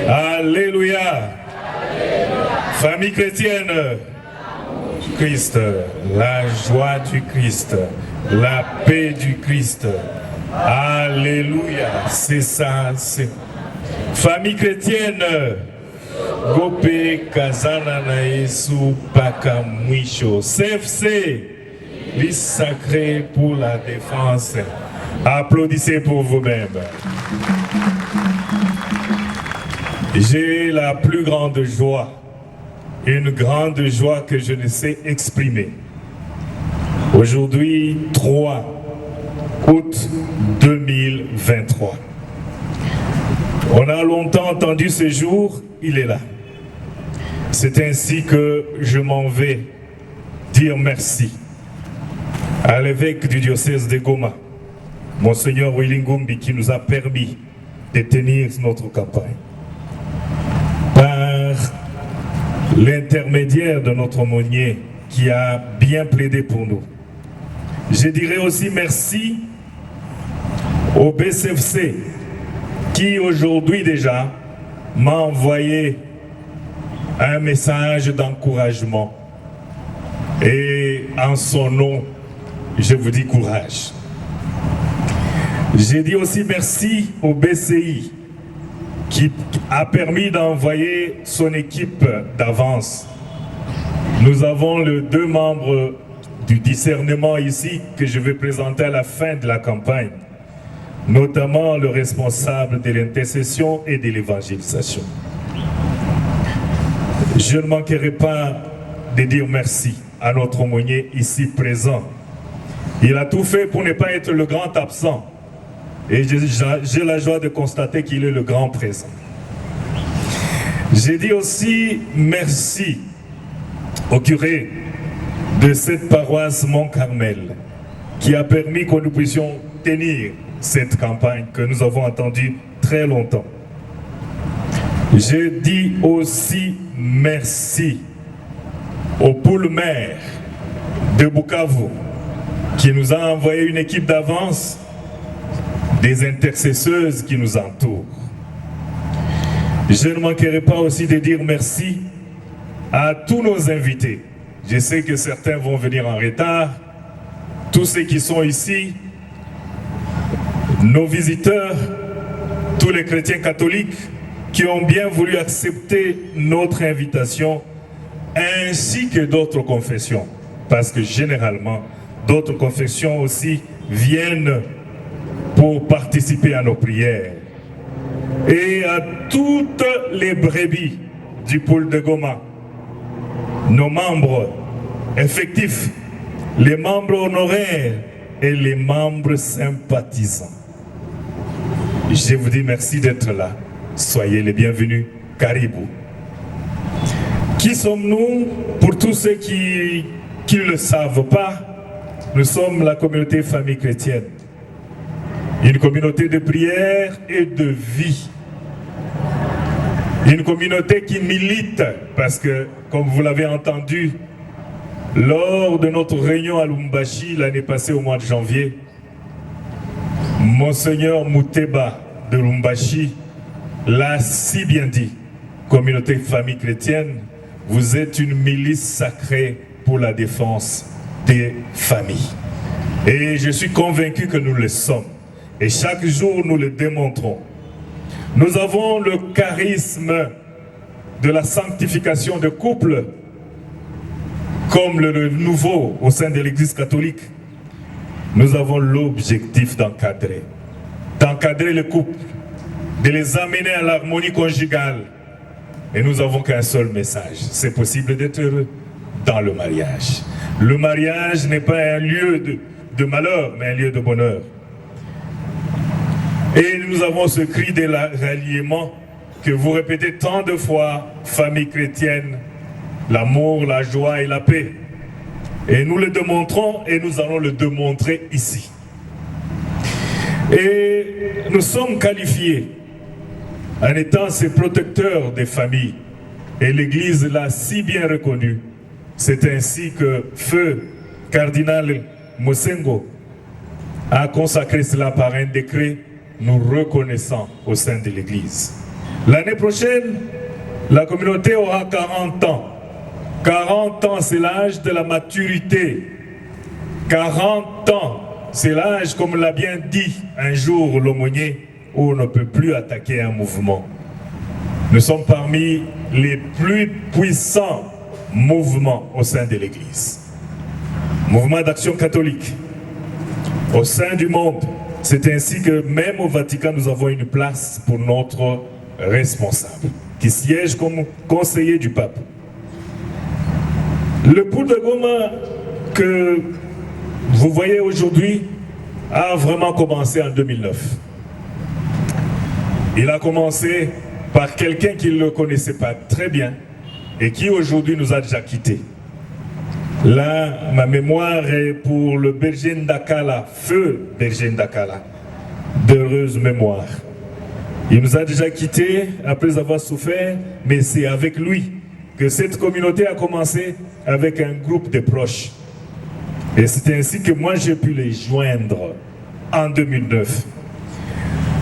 Alléluia. Famille chrétienne, Christ, la joie du Christ, la paix du Christ. Alléluia. C'est ça. Famille chrétienne, Gope Kazana na Yesu Paka Mwisho. CFC, liste sacrée pour la défense. Applaudissez pour vous-même. J'ai la plus grande joie, une grande joie que je ne sais exprimer. Aujourd'hui, 3 août 2023. On a longtemps entendu ce jour, il est là. C'est ainsi que je m'en vais dire merci à l'évêque du diocèse de Goma, Monseigneur Willy Ngumbi, qui nous a permis de tenir notre campagne. Par l'intermédiaire de notre aumônier qui a bien plaidé pour nous. Je dirais aussi merci au BCFC qui aujourd'hui déjà m'a envoyé un message d'encouragement. Et en son nom, je vous dis courage. J'ai dit aussi merci au BCI qui a permis d'envoyer son équipe d'avance. Nous avons les 2 membres du discernement ici que je vais présenter à la fin de la campagne, notamment le responsable de l'intercession et de l'évangélisation. Je ne manquerai pas de dire merci à notre aumônier ici présent. Il a tout fait pour ne pas être le grand absent. Et j'ai la joie de constater qu'il est le grand présent. J'ai dit aussi merci au curé de cette paroisse Mont-Carmel qui a permis que nous puissions tenir cette campagne que nous avons attendue très longtemps. J'ai dit aussi merci au pôle-maire de Bukavu qui nous a envoyé une équipe d'avance, des intercesseuses qui nous entourent. Je ne manquerai pas aussi de dire merci à tous nos invités. Je sais que certains vont venir en retard. Tous ceux qui sont ici, nos visiteurs, tous les chrétiens catholiques qui ont bien voulu accepter notre invitation, ainsi que d'autres confessions. Parce que généralement, d'autres confessions aussi viennent pour participer à nos prières. Et à toutes les brebis du pôle de Goma, nos membres effectifs, les membres honoraires et les membres sympathisants. Je vous dis merci d'être là. Soyez les bienvenus. Caribou. Qui sommes-nous? Pour tous ceux qui ne le savent pas, nous sommes la communauté famille chrétienne. Une communauté de prière et de vie. Une communauté qui milite, parce que, comme vous l'avez entendu, lors de notre réunion à Lubumbashi l'année passée au mois de janvier, Monseigneur Mouteba de Lubumbashi l'a si bien dit. Communauté famille chrétienne, vous êtes une milice sacrée pour la défense des familles. Et je suis convaincu que nous le sommes. Et chaque jour, nous le démontrons. Nous avons le charisme de la sanctification de couple, comme le nouveau au sein de l'Église catholique. Nous avons l'objectif d'encadrer les couples, de les amener à l'harmonie conjugale. Et nous n'avons qu'un seul message. C'est possible d'être heureux dans le mariage. Le mariage n'est pas un lieu de malheur, mais un lieu de bonheur. Et nous avons ce cri de ralliement que vous répétez tant de fois, famille chrétienne, l'amour, la joie et la paix. Et nous le démontrons et nous allons le démontrer ici. Et nous sommes qualifiés en étant ces protecteurs des familles. Et l'Église l'a si bien reconnu. C'est ainsi que Feu Cardinal Mosengo a consacré cela par un décret nous reconnaissons au sein de l'Église. L'année prochaine, la communauté aura 40 ans. 40 ans, c'est l'âge de la maturité. 40 ans, c'est l'âge, comme l'a bien dit un jour l'aumônier, où on ne peut plus attaquer un mouvement. Nous sommes parmi les plus puissants mouvements au sein de l'Église. Mouvement d'action catholique. Au sein du monde, c'est ainsi que même au Vatican, nous avons une place pour notre responsable, qui siège comme conseiller du pape. Le Poul de Goma que vous voyez aujourd'hui a vraiment commencé en 2009. Il a commencé par quelqu'un qui ne le connaissait pas très bien et qui aujourd'hui nous a déjà quittés. Là, ma mémoire est pour le berger Ndakala, feu berger Ndakala, d'heureuse mémoire. Il nous a déjà quittés après avoir souffert, mais c'est avec lui que cette communauté a commencé avec un groupe de proches. Et c'est ainsi que moi j'ai pu les joindre en 2009.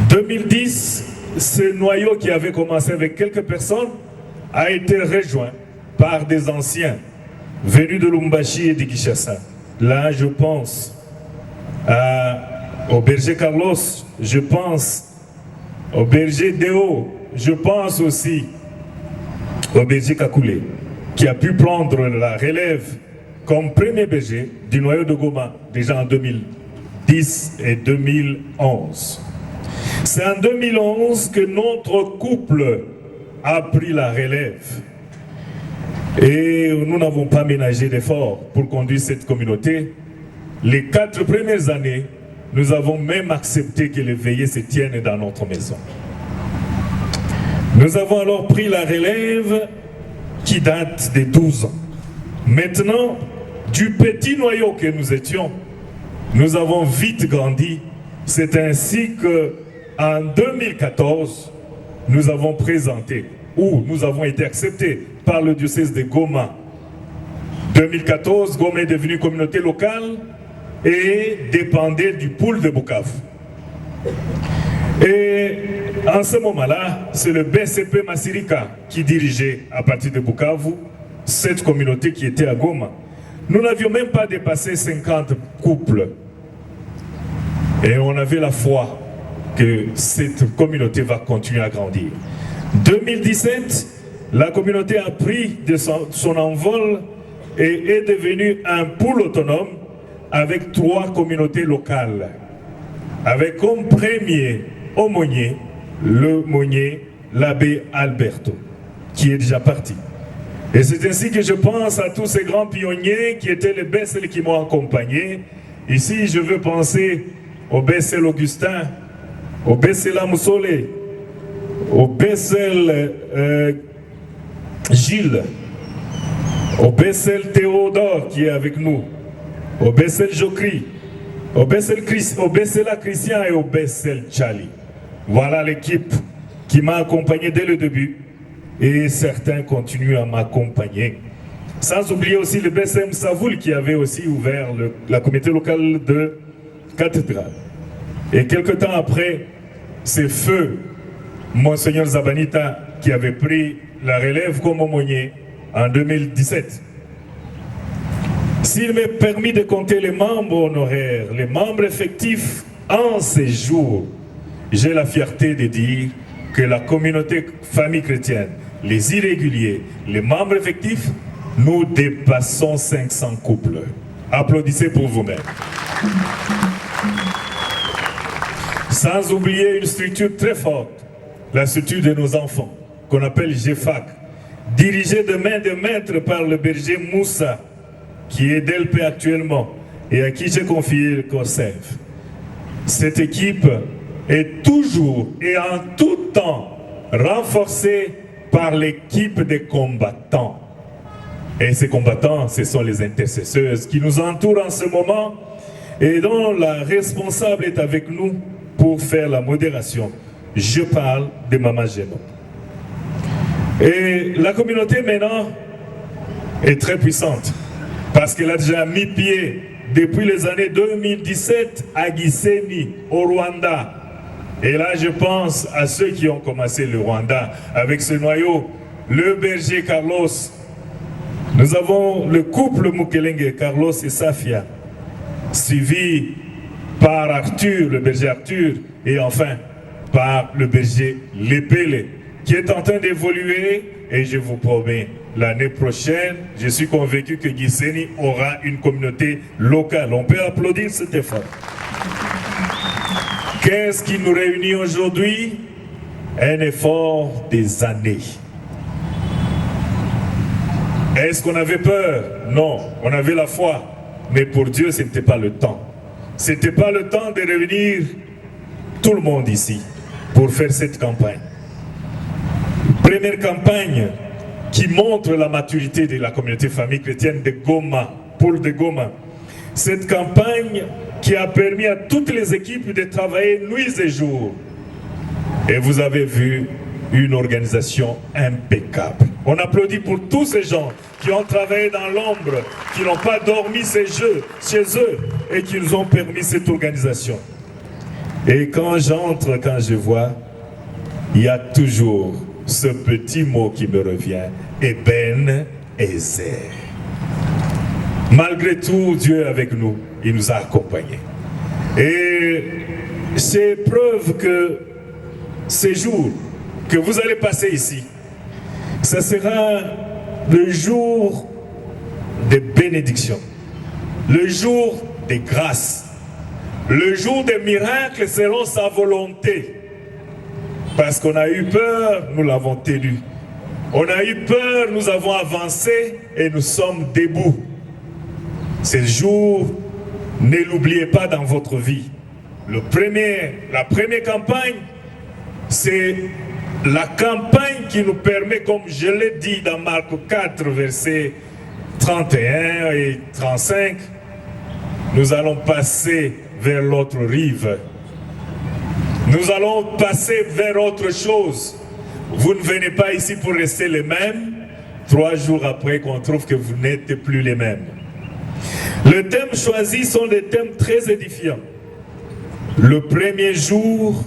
2010, ce noyau qui avait commencé avec quelques personnes a été rejoint par des anciens venus de Lumbashi et de Kinshasa. Là, je pense au berger Carlos, je pense au berger Deo, je pense aussi au berger Kakoulé, qui a pu prendre la relève comme premier berger du noyau de Goma, déjà en 2010 et 2011. C'est en 2011 que notre couple a pris la relève. Et nous n'avons pas ménagé d'efforts pour conduire cette communauté. Les 4 premières années, nous avons même accepté que les veillées se tiennent dans notre maison. Nous avons alors pris la relève qui date de 12 ans. Maintenant, du petit noyau que nous étions, nous avons vite grandi. C'est ainsi qu'en 2014, nous avons présenté, ou nous avons été acceptés par le diocèse de Goma. 2014, Goma est devenue communauté locale et dépendait du Poul de Bukavu. Et en ce moment-là, c'est le BCP Masirika qui dirigeait à partir de Bukavu cette communauté qui était à Goma. Nous n'avions même pas dépassé 50 couples. Et on avait la foi que cette communauté va continuer à grandir. 2017, la communauté a pris son envol et est devenue un pool autonome avec 3 communautés locales. Avec comme premier aumônier, l'aumônier, l'abbé Alberto, qui est déjà parti. Et c'est ainsi que je pense à tous ces grands pionniers qui étaient les Bessel qui m'ont accompagné. Ici, je veux penser au Bessel Augustin, au Bessel Amoussole, au Bessel Gilles, au Bessel Théodore qui est avec nous, au Bessel Jokri, au Bessel Christian et au Bessel Charlie. Voilà l'équipe qui m'a accompagné dès le début et certains continuent à m'accompagner. Sans oublier aussi le BSM Savoul qui avait aussi ouvert la communauté locale de Cathédrale. Et quelque temps après, c'est feu Monseigneur Zabanita qui avait pris la relève comme aumônier en 2017. S'il m'est permis de compter les membres honoraires, les membres effectifs en ces jours, j'ai la fierté de dire que la communauté famille chrétienne, les irréguliers, les membres effectifs, nous dépassons 500 couples. Applaudissez pour vous-même. Sans oublier une structure très forte, la structure de nos enfants, qu'on appelle GFAC, dirigée de main de maître par le berger Moussa, qui est DLP actuellement, et à qui j'ai confié le CORSEV. Cette équipe est toujours et en tout temps renforcée par l'équipe des combattants. Et ces combattants, ce sont les intercesseuses qui nous entourent en ce moment et dont la responsable est avec nous pour faire la modération. Je parle de Maman Géno. Et la communauté maintenant est très puissante parce qu'elle a déjà mis pied depuis les années 2017 à Gisenyi, au Rwanda, Et là, je pense à ceux qui ont commencé le Rwanda avec ce noyau, le berger Carlos. Nous avons le couple Mukelenge, Carlos et Safia, suivi par Arthur, le berger Arthur, et enfin par le berger Lepele, qui est en train d'évoluer, et je vous promets, l'année prochaine, je suis convaincu que Gisenyi aura une communauté locale. On peut applaudir cet effort. Qu'est-ce qui nous réunit aujourd'hui? Un effort des années. Est-ce qu'on avait peur? Non, on avait la foi. Mais pour Dieu, ce n'était pas le temps. Ce n'était pas le temps de réunir tout le monde ici pour faire cette campagne. Première campagne qui montre la maturité de la communauté famille chrétienne de Goma, Paul de Goma. Cette campagne qui a permis à toutes les équipes de travailler nuit et jour. Et vous avez vu une organisation impeccable. On applaudit pour tous ces gens qui ont travaillé dans l'ombre, qui n'ont pas dormi chez eux et qui nous ont permis cette organisation. Et quand j'entre, quand je vois, il y a toujours ce petit mot qui me revient, Eben Ezer. Malgré tout, Dieu est avec nous, il nous a accompagnés. Et c'est preuve que ces jours que vous allez passer ici, ce sera le jour des bénédictions, le jour des grâces, le jour des miracles selon sa volonté. Parce qu'on a eu peur, nous l'avons tenu. On a eu peur, nous avons avancé et nous sommes debout. Ces jours, ne l'oubliez pas dans votre vie. La première campagne, c'est la campagne qui nous permet, comme je l'ai dit dans Marc 4, versets 31 et 35, nous allons passer vers l'autre rive. Nous allons passer vers autre chose. Vous ne venez pas ici pour rester les mêmes, 3 jours après qu'on trouve que vous n'êtes plus les mêmes. Les thèmes choisis sont des thèmes très édifiants. Le premier jour,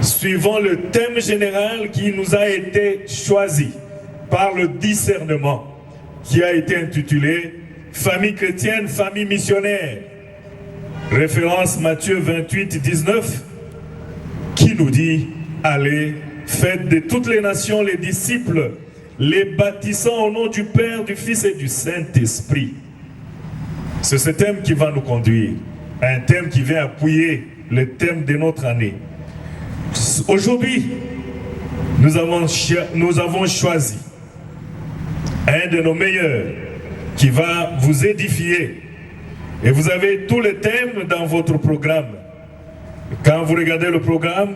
suivant le thème général qui nous a été choisi par le discernement, qui a été intitulé « Famille chrétienne, famille missionnaire ». Référence Matthieu 28, 19, qui nous dit « Allez, faites de toutes les nations les disciples, les baptisant au nom du Père, du Fils et du Saint-Esprit ». C'est ce thème qui va nous conduire, un thème qui vient appuyer le thème de notre année. Aujourd'hui, nous avons choisi un de nos meilleurs qui va vous édifier. Et vous avez tous les thèmes dans votre programme. Quand vous regardez le programme,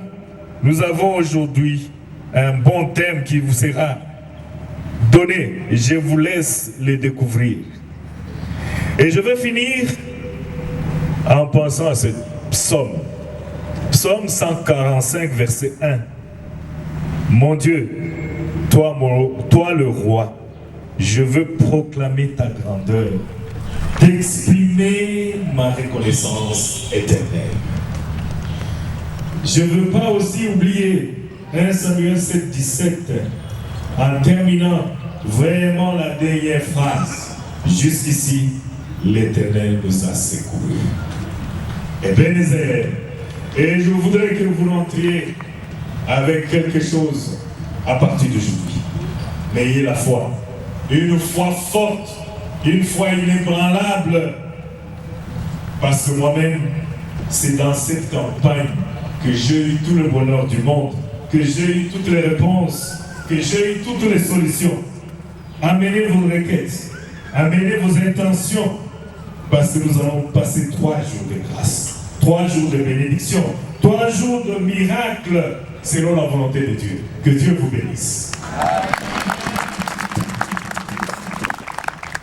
nous avons aujourd'hui un bon thème qui vous sera donné. Et je vous laisse les découvrir. Et je vais finir en pensant à ce psaume. Psaume 145, verset 1. Mon Dieu, toi le roi, je veux proclamer ta grandeur, d'exprimer ma reconnaissance éternelle. Je ne veux pas aussi oublier 1 Samuel 7, 17, en terminant vraiment la dernière phrase. Jusqu'ici, l'Éternel nous a secourus. Ebenezer. Et je voudrais que vous rentriez avec quelque chose à partir d'aujourd'hui. N'ayez la foi. Une foi forte, une foi inébranlable. Parce que moi-même, c'est dans cette campagne que j'ai eu tout le bonheur du monde, que j'ai eu toutes les réponses, que j'ai eu toutes les solutions. Amenez vos requêtes, amenez vos intentions, parce que nous allons passer 3 jours de grâce, 3 jours de bénédiction, 3 jours de miracle selon la volonté de Dieu. Que Dieu vous bénisse.